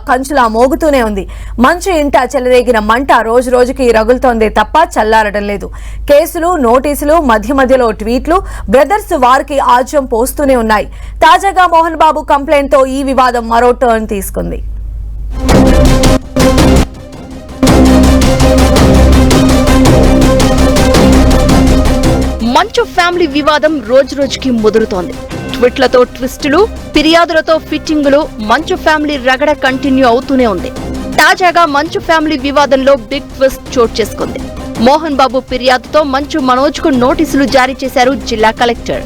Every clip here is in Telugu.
కంచులా మోగుతూనే ఉంది. మంచు ఇంట చెలరేగిన మంట రోజు రోజుకి రగులుతోందే తప్ప చల్లారడం లేదు. కేసులు, నోటీసులు, మధ్య మధ్యలో ట్వీట్లు బ్రదర్స్ వారికి ఆజ్యం పోస్తూనే ఉన్నాయి. తాజాగా మోహన్ బాబు కంప్లైంట్ తో ఈ వివాదం మరో టర్న్ తీసుకుంది. మంచు ఫ్యామిలీ వివాదం రోజు రోజుకి ముదురుతోంది. ట్విట్లతో ట్విస్టులు, ఫిర్యాదులతో ఫిట్టింగులు, మంచు ఫ్యామిలీ రగడ కంటిన్యూ అవుతూనే ఉంది. తాజాగా మంచు ఫ్యామిలీ వివాదంలో బిగ్ ట్విస్ట్ చోటు చేసుకుంది. మోహన్ బాబు ఫిర్యాదుతో మంచు మనోజ్ కు నోటీసులు జారీ చేశారు జిల్లా కలెక్టర్.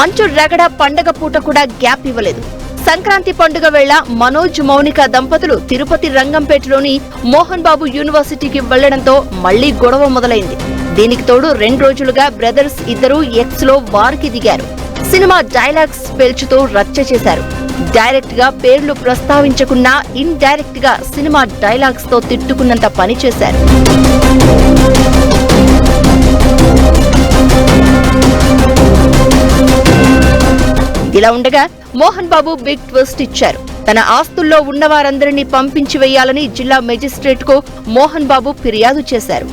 మంచు రగడ పండగ పూట కూడా గ్యాప్ ఇవ్వలేదు. సంక్రాంతి పండుగ వేళ మనోజ్, మౌనిక దంపతులు తిరుపతి రంగంపేటలోని మోహన్ బాబు యూనివర్సిటీకి వెళ్లడంతో మళ్లీ గొడవ మొదలైంది. దీనికి తోడు 2 రోజులుగా బ్రదర్స్ ఇద్దరు ఎక్స్ లో వారికి దిగారు. సినిమా డైలాగ్స్ పేల్చుతూ రచ్చ చేశారు. డైరెక్ట్ గా పేర్లు ప్రస్తావించకున్నా ఇన్ డైరెక్ట్ గా సినిమా డైలాగ్స్ తో తిట్టుకున్నంత పని చేశారు. ఇలా ఉండగా మోహన్ బాబు బిగ్ ట్విస్ట్ ఇచ్చారు. తన ఆస్తుల్లో ఉన్నవారందరినీ పంపించి వేయాలని జిల్లా మెజిస్ట్రేట్ కు మోహన్ బాబు ఫిర్యాదు చేశారు.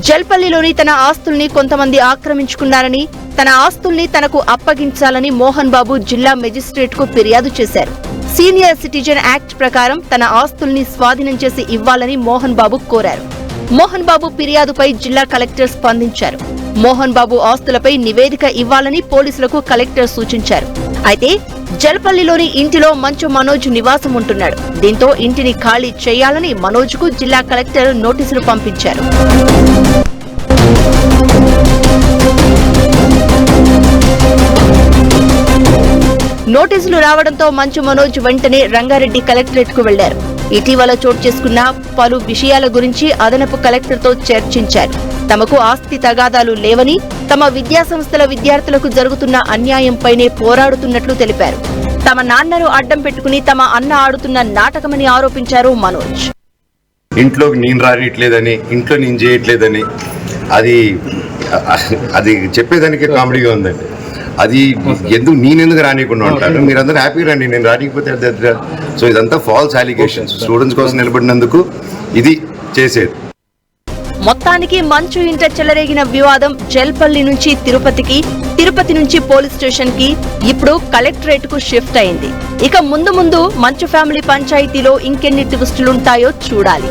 జల్పల్లిలోని తన ఆస్తుల్ని కొంతమంది ఆక్రమించుకున్నారని, తన ఆస్తుల్ని తనకు అప్పగించాలని మోహన్ బాబు జిల్లా మెజిస్ట్రేట్ కు ఫిర్యాదు చేశారు. సీనియర్ సిటిజన్ యాక్ట్ ప్రకారం తన ఆస్తుల్ని స్వాధీనం చేసి ఇవ్వాలని మోహన్ బాబు కోరారు. మోహన్ బాబు ఫిర్యాదుపై జిల్లా కలెక్టర్ స్పందించారు. మోహన్ బాబు ఆస్తులపై నివేదిక ఇవ్వాలని పోలీసులకు కలెక్టర్ సూచించారు. అయితే జల్పల్లిలోని ఇంటిలో మంచు మనోజ్ నివాసం ఉంటున్నాడు. దీంతో ఇంటిని ఖాళీ చేయాలని మనోజ్ కు జిల్లా కలెక్టర్ నోటీసులు పంపించారు. నోటీసులు రావడంతో మంచు మనోజ్ వెంటనే రంగారెడ్డి కలెక్టరేట్ కు వెళ్లారు. ఇటీవల చోటు చేసుకున్న పలు విషయాల గురించి అదనపు కలెక్టర్ తో చర్చించారు. తమకు ఆస్తి తగాదాలు లేవని, తమ విద్యాసంస్థల విద్యార్థులకు జరుగుతున్న అన్యాయంపైనే పోరాడుతున్నట్లు తెలిపారు. తమ నాన్నను అడ్డం పెట్టుకుని తమ అన్న ఆడుతున్న నాటకమని ఆరోపించారు మనోజ్. ఇంట్లో నేను రానిట్లేదని, ఇంట్లో నేను చేయట్లేదని అది చెప్పేదానికి కామెడీగా ఉందండి. అది నేనెందుకు రానియకుండా ఉంటాను, మీరందరూ హ్యాపీగా రండి, నేను రానికపోతే. సో ఇదంతా ఫాల్స్ అలిగేషన్స్. స్టూడెంట్స్ కోసం నిలబడినందుకు ఇది చేసేది. మొత్తానికి మంచు ఇంట చెలరేగిన వివాదం జల్పల్లి నుంచి తిరుపతికి, తిరుపతి నుంచి పోలీస్ స్టేషన్ కి, ఇప్పుడు కలెక్టరేట్ కు షిఫ్ట్ అయింది. ఇక ముందు ముందు మంచు ఫ్యామిలీ పంచాయతీలో ఇంకెన్ని ట్విస్టులుంటాయో చూడాలి.